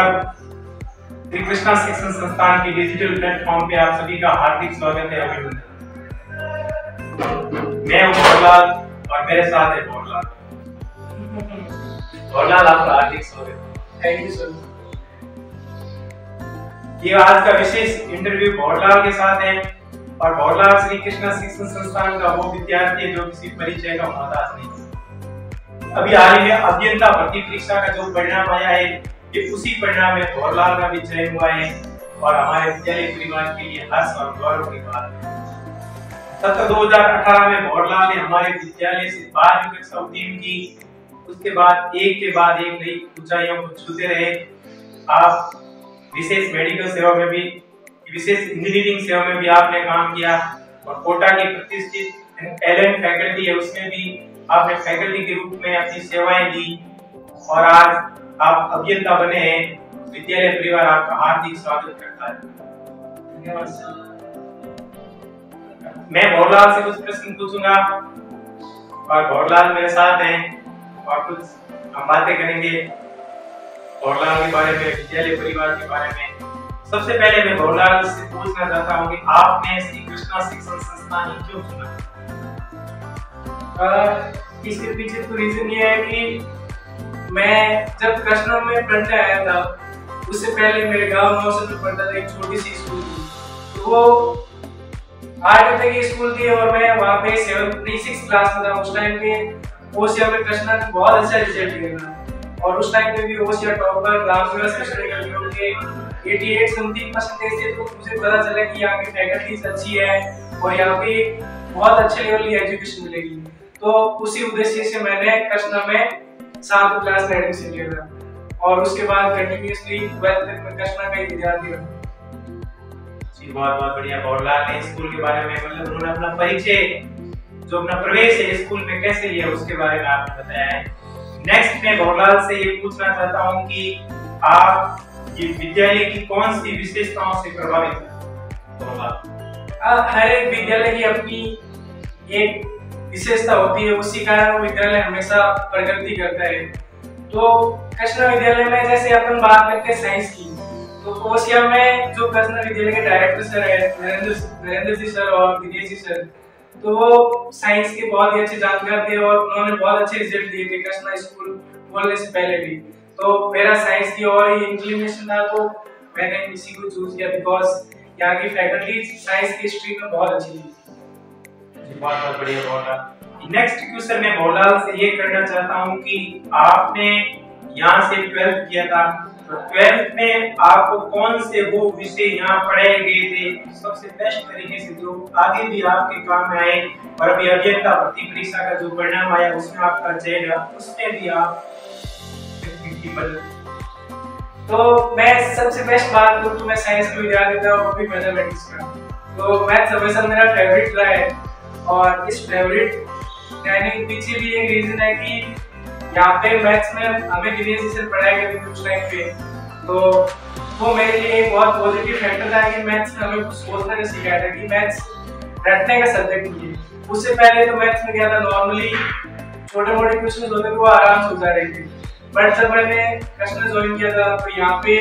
नमस्कार। श्री कृष्णा शिक्षण संस्थान के डिजिटल प्लेटफॉर्म पे आप सभी का हार्दिक स्वागत है। अभिनंदन। मैं हूं भोरलाल और मेरे साथ है भोरलाल। भोरलाल, आपका हार्दिक स्वागत। Thank you sir. ये आज का विशेष इंटरव्यू भोरलाल के साथ है और भोरलाल श्री कृष्णा शिक्षण संस्थान का वो विद्यार्थी है जो किसी परिचय का मोहताज नहीं। अभी हाल ही में अभियंता भर्ती परीक्षा का जो परिणाम आया है, ये उसी परिणाम में भोरलाल का भी चयन हुआ है और हमारे विद्यालय परिवार के लिए हर्ष और गौरव की बात है। सत्र 2018 में भोरलाल ने हमारे विद्यालय से 12वीं कक्षा उत्तीर्ण की। उसके बाद एक नई ऊंचाइयों को छूते रहे। आप विशेष मेडिकल सेवा में भी, विशेष इंजीनियरिंग सेवा में भी आपने काम किया और कोटा की प्रतिष्ठित एलएन फैकल्टी है, उसमें भी आपने फैकल्टी के रूप में अपनी सेवाएं दी और आज आप अभियंता बने हैं। विद्यालय परिवार आपका हार्दिक स्वागत करता है। धन्यवाद सर। मैं भोरलाल से कुछ प्रश्न पूछूंगा और भोरलाल मेरे साथ हैं और कुछ हम बातें करेंगे भोरलाल के बारे में, विद्यालय परिवार के बारे में। सबसे पहले मैं भोरलाल से पूछना चाहता हूँ कि आपने श्री कृष्णा शिक्षण संस्थान क्यों चुना? इसके पीछे तो रीजन ये है कि मैं जब कृष्णा में पढ़ने आया था, उससे पहले मेरे गांव मौसम में पढ़ता था एक छोटी सी स्कूल थी। तो वो 8वीं तक की स्कूल थी और मैं वहाँ पे 6th क्लास में था। उस टाइम पे ओसिया में कृष्णा ने बहुत अच्छा रिजल्ट किया था और उस टाइम पे भी ओसिया टॉपर रामविलास कृष्ण के 88 समथिंग परसेंटेज थे। तो मुझे पता चला कि यहाँ की फैकल्टीज अच्छी है और यहाँ पे बहुत अच्छे लेवल की एजुकेशन मिलेगी। तो उसी उद्देश्य से मैंने कृष्णा में 7वीं क्लास में एडमिशन लिया था और उसके बाद कंटिन्यूअसली 12th तक मैं कृष्णा का ही विद्यार्थी रहा। जी, बहुत बढ़िया। भोरलाल ने स्कूल के बारे में, मतलब उन्होंने अपना परिचय, जो अपना प्रवेश है स्कूल में कैसे लिया, उसके बारे में आपने बताया है। नेक्स्ट मैं भोरलाल से ये पूछना चाहता हूँ कि आप ये विद्यालय की कौन सी विशेषताओं से प्रभावित हैं? हर एक विद्यालय की अपनी एक विशेषता होती है, उसी कारण वो विद्यालय हमेशा प्रगति करता है। तो कृष्णा विद्यालय में जैसे अपन बात करते हैं साइंस की, तो ओसिया में जो कृष्णा विद्यालय के डायरेक्टर सर है नरेंद्र जी सर और विजय जी सर, तो वो साइंस के बहुत ही अच्छे जानकार थे और उन्होंने बहुत अच्छे रिजल्ट दिए थे कृष्णा स्कूल बोलने से पहले भी। तो मेरा साइंस की और ही इंक्लिनेशन था, तो मैंने इसी को चूज किया बिकॉज यहाँ की फैकल्टी साइंस की स्ट्रीम में बहुत अच्छी थी। बहुत बढ़िया भोरलाल। नेक्स्ट क्वेश्चन मैं भोरलाल से ये करना चाहता हूँ कि आपने यहाँ से 12th किया था, तो 12th में आपको कौन से वो विषय यहाँ पढ़ाए गए थे सबसे बेस्ट तरीके से, जो आगे भी आपके काम में आए और अभी अभियंता भर्ती परीक्षा का जो परिणाम आया उसमें आपका चयन, उसमें भी आप तो मैं सबसे बेस्ट बात करूँ तो मैं साइंस का विद्यार्थी था, वो भी मैथमेटिक्स का। तो मैथ्स हमेशा मेरा फेवरेट रहा है और इस फेवरेट रहने के पीछे भी एक रीजन है कि यहाँ पे मैथ्स में हमें विदेशी से पढ़ाई करते थे उस टाइम पे। तो वो मेरे लिए एक बहुत पॉजिटिव फैक्टर था कि मैथ्स में हमें कुछ सोचने का सिखाया था कि मैथ्स रटने का सब्जेक्ट नहीं है। उससे पहले तो मैथ्स में क्या था, नॉर्मली छोटे मोटे क्वेश्चन होते थे वो आराम से हो जा रहे थे। बट जब मैंने कृष्णा ज्वाइन किया था तो यहाँ पे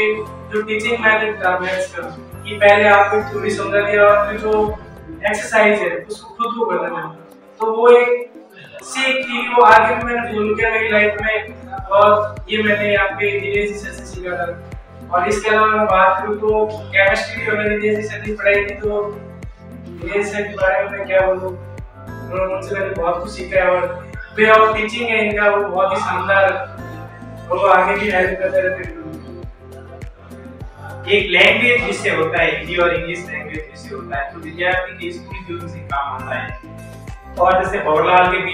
जो टीचिंग मेथड था मैथ्स का, कि पहले आपको थ्योरी समझा दिया और फिर जो एक्सरसाइज है उसको खुद को करना था, तो वो एक सीख थी, वो आगे भी मैंने फॉलो किया मेरी लाइफ में और ये मैंने यहाँ पे विदेशी सर से सीखा था। और इसके अलावा मैं बात करूँ तो केमिस्ट्री भी मैंने विदेशी सर की पढ़ाई की, तो विदेशी सर के बारे में मैं क्या बोलूँ, उनसे मैंने बहुत कुछ सीखा है और वे ऑफ टीचिंग है इनका वो बहुत ही शानदार और वो आगे भी हेल्प करते रहते हैं। एक लैंग्वेज जिससे होता है, हिंदी और इंग्लिश लैंग्वेज जिससे होता है, तो विद्यार्थी के स्कूल जीवन से काम आता है। और जैसे भोरलाल के भी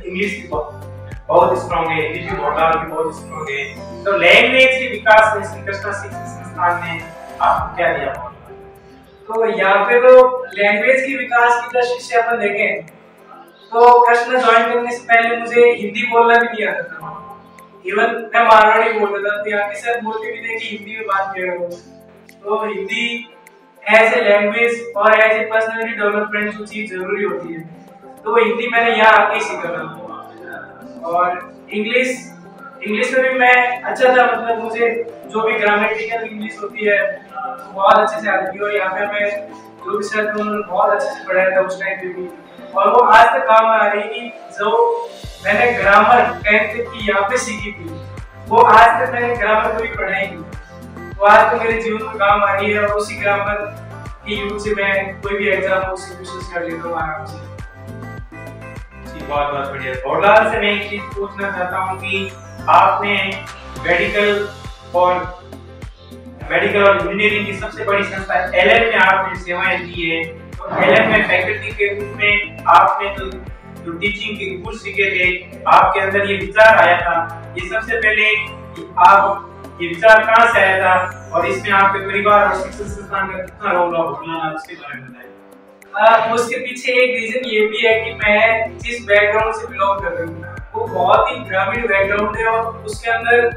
इंग्लिश की बहुत स्ट्रांग है, हिंदी भी भोरलाल की बहुत स्ट्रांग है। तो लैंग्वेज के विकास में श्री कृष्णा शिक्षण संस्थान ने आपको क्या दिया? तो यहाँ पे तो लैंग्वेज की विकास की दृष्टि से अपन देखें तो कृष्णा ज्वाइन करने से पहले मुझे हिंदी बोलना भी नहीं आता था। इवन मैं मारवाड़ी बोलता था, तो यहाँ के सर बोलते भी थे कि हिंदी में बात कर रहे हो। तो हिंदी एज ए लैंग्वेज और एज ए पर्सनालिटी डेवलपमेंट जो चीज जरूरी होती है, तो वो हिंदी मैंने यहाँ आके सीखा था। और इंग्लिश इंग्लिश में भी मैं अच्छा था, मतलब मुझे जो भी ग्रामेटिकल इंग्लिश होती है तो बहुत अच्छे से आती थी। और यहाँ पे मैं जो भी सर थे उन्होंने बहुत अच्छे से पढ़ाया था उस टाइम पे भी, और वो आज तक काम आ रही थी। जो मैंने ग्रामर 10th की यहाँ पे सीखी थी वो आज तक मैंने ग्रामर कभी पढ़ाई नहीं, वो आज तो मेरे जीवन में काम आ रही है। और उसी ग्रामर की यूज से मैं कोई भी एग्जाम हो उसकी कर लेता हूँ आराम से। बहुत बहुत बढ़िया। भवरलाल से मैं एक चीज पूछना चाहता हूँ कि आपने मेडिकल और इंजीनियरिंग की सबसे बड़ी संस्था एलएन में आपने सेवाएं दी है, तो एलएन में फैकल्टी के रूप में आपने जो टीचिंग के गुण सीखे थे, आपके अंदर ये विचार आया था, ये सबसे पहले आप ये विचार कहाँ से आया था और इसमें आपके परिवार और शिक्षण संस्थान का कितना रोल रहा, उसके बारे में बताइए। उसके पीछे एक रीजन ये भी है कि मैं जिस बैकग्राउंड से बिलोंग कर रहा हूँ वो बहुत ही ग्रामीण बैकग्राउंड है, और उसके अंदर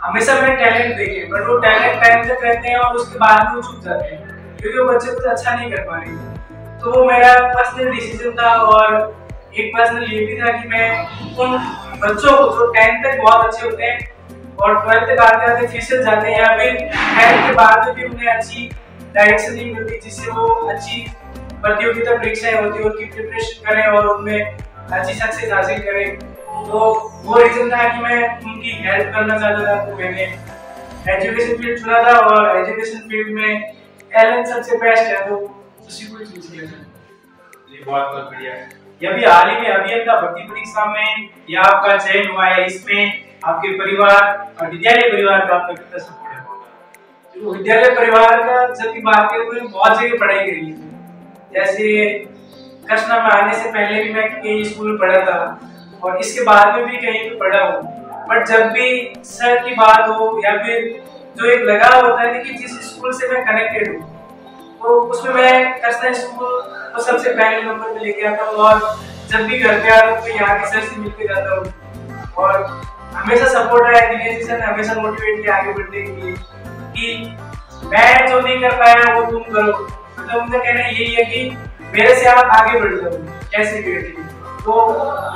हमेशा मैंने टैलेंट देखे, बट वो टैलेंट टाइम तक रहते हैं और उसके बाद में वो छूट जाते हैं क्योंकि वो बच्चे कुछ अच्छा नहीं कर पा रहे हैं। तो वो मेरा पर्सनल डिसीजन था, और एक पर्सनल ये भी था कि मैं उन बच्चों को जो 10th तक बहुत अच्छे होते हैं और 12th तक आते आते फिसल जाते हैं, या फिर 10th के बाद भी उन्हें अच्छी डायरेक्शन नहीं मिलती जिससे वो अच्छी प्रतियोगिता परीक्षाएं होती है उनकी प्रिपरेशन करें और उनमें अच्छी सक्सेस हासिल करें। तो वो रीजन था कि मैं उनकी हेल्प करना चाहता था, तो मैंने एजुकेशन फील्ड चुना था, और एजुकेशन फील्ड में एलएन सबसे बेस्ट है तो उसी को चूज किया था। ये बहुत बहुत बढ़िया है। ये भी हाल ही में अभियंता भर्ती परीक्षा में ये आपका चयन हुआ है, इसमें आपके परिवार और विद्यालय परिवार का आपका कितना सपोर्ट है? तो विद्यालय परिवार का जब की बात करें तो बहुत जगह पढ़ाई करी है, जैसे कृष्णा में आने से पहले भी मैं कई स्कूल में पढ़ा था और इसके बाद में भी कहीं पे पढ़ा हूँ। बट जब भी सर की बात हो या फिर जो एक लगाव होता है कि जिस स्कूल से मैं कनेक्टेड हूँ तो उसमें मैं कृष्णा स्कूल को सबसे पहले नंबर पे लेके आता हूँ, और जब भी घर पे आता हूँ तो यहाँ के सर से मिलके जाता हूँ, और हमेशा सपोर्ट रहा है दिनेश जी सर ने हमेशा मोटिवेट किया आगे बढ़ने के लिए कि मैं जो नहीं कर पाया वो तुम करो। मतलब उनका कहना यही है कि मेरे से आप आगे बढ़ जाओ कैसे भी करके। तो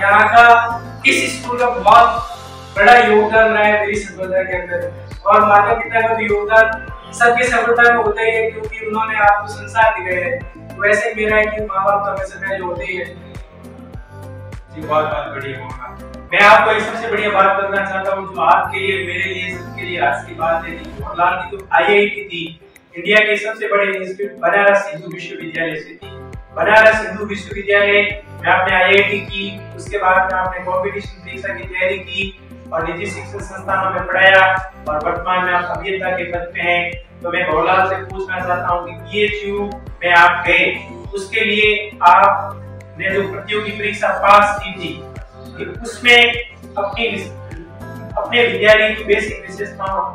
यहाँ का इस स्कूल का बहुत बड़ा योगदान रहा है मेरी सफलता के अंदर, और माता पिता का भी योगदान सबकी सफलता में होता ही है क्योंकि उन्होंने आपको संसार दिखाया है। वैसे ही मेरा है कि माँ बाप तो हमेशा पहले होते ही है। जी बहुत बहुत बढ़िया होगा। मैं आपको एक सबसे बढ़िया बात बताना चाहता हूँ जो आपके लिए मेरे लिए सबके लिए आज की बात है। भवरलाल की जो आईआईटी थी, इंडिया के सबसे बड़े इंस्टीट्यूट बनारस हिंदू विश्वविद्यालय से थी। बनारस हिंदू विश्वविद्यालय में आपने आईआईटी की, उसके बाद में आपने कॉम्पिटिशन परीक्षा की तैयारी की और निजी शिक्षण संस्थानों में पढ़ाया, और वर्तमान में आप अभियंता के पद पे हैं। तो मैं भवरलाल से पूछना चाहता हूँ कि बीएचयू में आप गए, उसके लिए आपने जो प्रतियोगी परीक्षा पास की थी कि उसमें अपने विद्यालय की बेसिक विशेषताओं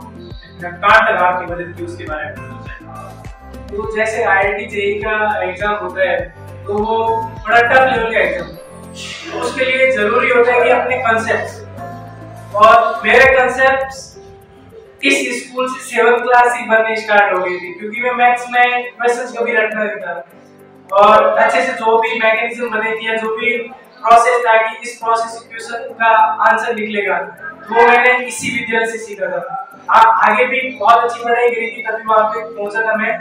कहाँ तक आपकी मदद की उसके बारे में बताइए। तो जैसे आईआईटी जेईई का एग्जाम होता है तो वो बड़ा टफ लेवल का एग्जाम, तो उसके लिए जरूरी होता है कि अपने कॉन्सेप्ट्स, और मेरे कॉन्सेप्ट्स इस स्कूल से 7th क्लास ही बनने स्टार्ट हो गई थी क्योंकि मैं मैथ्स में क्वेश्चंस कभी रटना नहीं था, और अच्छे से जो भी मैकेनिज्म बने थे, जो भी प्रोसेस था कि इस प्रोसेस इक्वेशन का आंसर निकलेगा, वो मैंने इसी विद्यालय से सीखा था। आगे भी बहुत अच्छी पढ़ाई करी थी तभी वहां पे पहुंचा था मैं,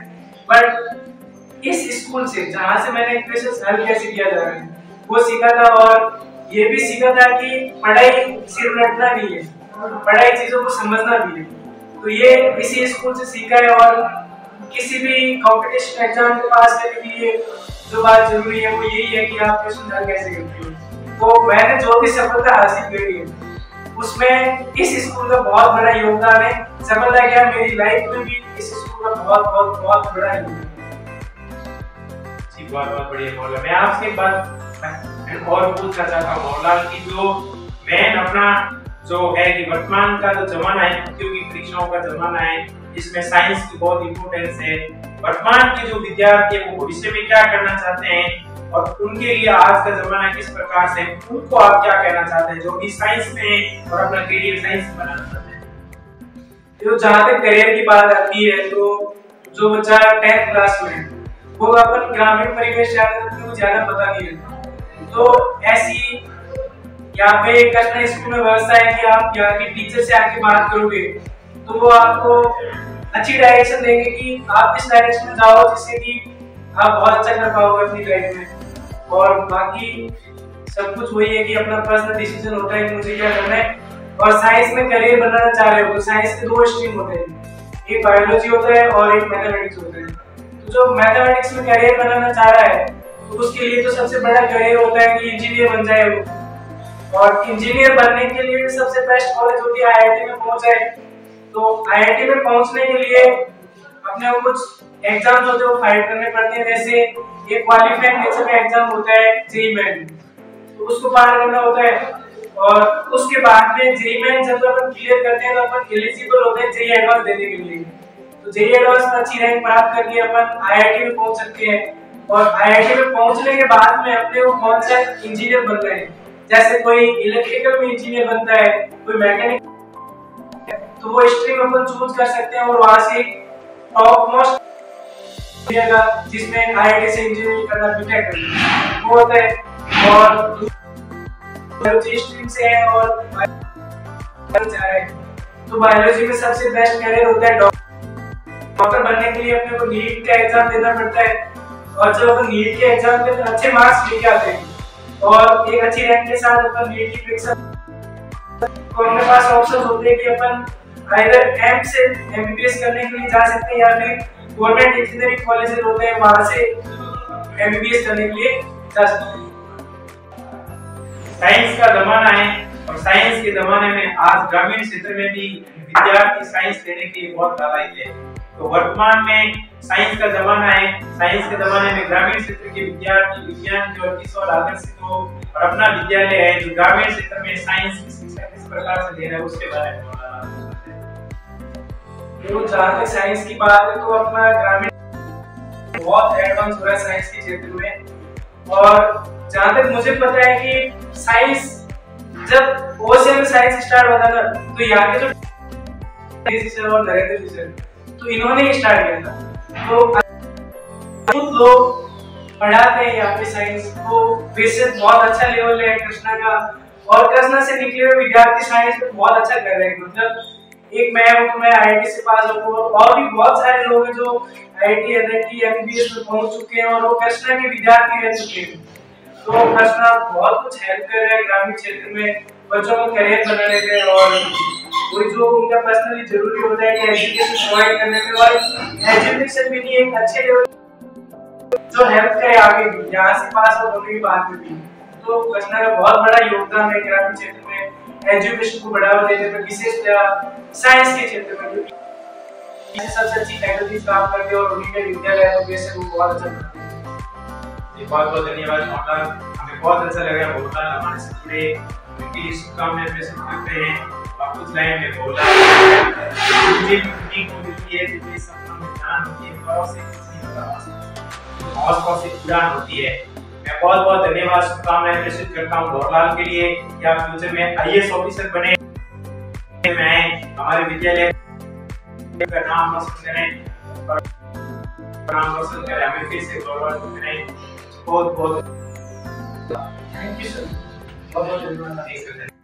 बट इस स्कूल से जहां से मैंने इक्वेशंस हल कैसे किया जा रहा है वो सीखा था, और ये भी सीखा था कि पढ़ाई सिर्फ रटना नहीं है, पढ़ाई चीजों को समझना भी है। तो ये इसी स्कूल से सीखा है, और किसी भी कंपटीशन एग्जाम के पास करने के लिए जो बात जरूरी है वो यही है कि आप क्वेश्चन हल कैसे करते हो। तो मैंने जो भी सफलता हासिल करी है उसमें इस स्कूल का बहुत बड़ा योगदान है। सफलता क्या, मेरी लाइफ में भी इस स्कूल का बहुत बहुत बहुत बड़ा योगदान है। जी बहुत बहुत बढ़िया भवरलाल। मैं आपसे एक बात और पूछना चाहता हूँ भवरलाल की, जो मेन अपना जो है कि वर्तमान का जो जमाना है, प्रतियोगी परीक्षाओं का जमाना है, इसमें साइंस की बहुत इंपॉर्टेंस है। वर्तमान के जो विद्यार्थी है वो भविष्य में क्या करना चाहते हैं और उनके लिए आज का जमाना किस प्रकार से, उनको आप क्या कहना चाहते हैं जो भी साइंस में और अपना करियर साइंस में बनाना चाहते हैं? तो जहाँ तक करियर की बात आती है तो जो बच्चा 10th क्लास में है वो अपन ग्रामीण परिवेश ज्यादा पता नहीं है, तो ऐसी यहाँ पे कृष्णा स्कूल में व्यवस्था है कि आप यहाँ के टीचर से आके बात करोगे तो वो आपको अच्छी डायरेक्शन देंगे कि आप इस डायरेक्शन में जाओ जिससे कि आप बहुत अच्छा कर पाओगे अपनी लाइफ में। और बाकी सब कुछ वही है कि अपना पर्सनल डिसीजन होता है कि मुझे क्या करना है। और साइंस में करियर बनाना चाह रहे हो तो साइंस के 2 स्ट्रीम होते हैं, एक बायोलॉजी होता है और एक मैथमेटिक्स होता है। तो जो मैथमेटिक्स में करियर बनाना चाह रहा है तो उसके लिए तो सबसे बड़ा करियर होता है कि इंजीनियर बन जाए वो। और इंजीनियर बनने के लिए सबसे बेस्ट कॉलेज होती है IIT में पहुंच जाए। तो IIT में पहुंचने के लिए अपने को कुछ एग्जाम्स होते हैं वो फाइट करने पड़ते हैं। जैसे एक क्वालिफाइंग नेचर का एग्जाम होता है जेईई मेन, तो उसको पार करना होता है। और उसके बाद में जेईई मेन जब अपन क्लियर करते हैं तो अपन एलिजिबल होते हैं जेईई एडवांस देने के लिए। तो जेईई एडवांस में अच्छी रैंक प्राप्त करके अपन IIT में पहुंच सकते हैं। और IIT में पहुंचने के बाद में अपने को कौन सा इंजीनियर बनना है, जैसे कोई इलेक्ट्रिकल में इंजीनियर बनता है, कोई मैकेनिक, तो वो स्ट्रीम अपन चूज कर सकते हैं और वहां से टॉप मोस्ट जिसमें IIT से इंजीनियरिंग करना, बीटेक करना वो होता है। और बायोलॉजी स्ट्रीम से है और तो बायोलॉजी में सबसे बेस्ट करियर होता है डॉक्टर बनने के लिए अपने को नीट का एग्जाम देना पड़ता है। और जब अपन नीट के एग्जाम में अच्छे मार्क्स लेके आते हैं और एक अच्छी रैंक के साथ अपन नीट की परीक्षा, तो हमारे पास ऑप्शन होते हैं कि अपन आइदर एम से एमबीबीएस करने के लिए जा सकते हैं या फिर गवर्नमेंट इंजीनियरिंग कॉलेजेस होते हैं वहां से एमबीबीएस करने के लिए जा सकते हैं। साइंस का जमाना है और साइंस के जमाने में आज ग्रामीण क्षेत्र में भी विद्यार्थी साइंस लेने के लिए बहुत लालायित है। तो वर्तमान में साइंस का जमाना है, साइंस के जमाने में ग्रामीण क्षेत्र के विद्यार्थी विज्ञान की और किस और आदर्शित हो और अपना विद्यालय है जो ग्रामीण क्षेत्र में साइंस की शिक्षा किस प्रकार से दे रहा है उसके बारे में तो जहाँ तक साइंस की बात है तो अपना ग्रामीण बहुत एडवांस हो रहा है साइंस के क्षेत्र में। और जहाँ तक मुझे पता है कि साइंस जब ओसे में साइंस स्टार्ट हुआ था ना तो यहाँ के जो और नरेंद्र जी सर तो इन्होंने ही स्टार्ट किया था। तो बहुत लोग पढ़ाते हैं यहाँ पे साइंस, तो वैसे बहुत अच्छा लेवल है कृष्णा का। और कृष्णा से निकले हुए विद्यार्थी साइंस में बहुत अच्छा कर रहे हैं। मतलब एक मैं हूँ तो मैं IIT से पास हुआ और भी बहुत सारे लोग हैं जो IIT NIT MBBS में पहुंच चुके हैं और वो कृष्णा के विद्यार्थी रह चुके हैं। तो कृष्णा बहुत कुछ हेल्प कर रहा है ग्रामीण क्षेत्र में बच्चों को करियर बनाने में। और वही जो उनका पर्सनली जरूरी होता है कि एजुकेशन प्रोवाइड करने में, और एजुकेशन भी नहीं एक अच्छे लेवल जो हेल्प करे आगे भी यहाँ से पास आउट होने के बाद में भी। तो कृष्णा का बहुत बड़ा योगदान है ग्रामीण क्षेत्र में एजुकेशन को बढ़ावा देने में, विशेषतया साइंस के क्षेत्र में जो सबसे अच्छी फैकल्टीज काम करते हैं और उन्हीं के विद्यालय तो वैसे वो बहुत अच्छा करते हैं। बहुत बहुत धन्यवाद मौलाना, हमें बहुत अच्छा लगा मौलाना हमारे से जुड़े, उनकी शुभकामनाएं पेश करते हैं। और कुछ लाइन में बोला मुझे भी को मिलती है जितनी सपनों में जान होती है और से किसी का आस-पास से उड़ान होती है। मैं बहुत बहुत धन्यवाद शुभकामनाएं पेश करता हूँ भोरलाल के लिए कि आप फ्यूचर में IAS ऑफिसर बने, मैं हमारे विद्यालय का नाम रोशन करें और नाम रोशन करें, हमें फिर से गौरव करें। बहुत बहुत थैंक यू सर, बहुत बहुत धन्यवाद।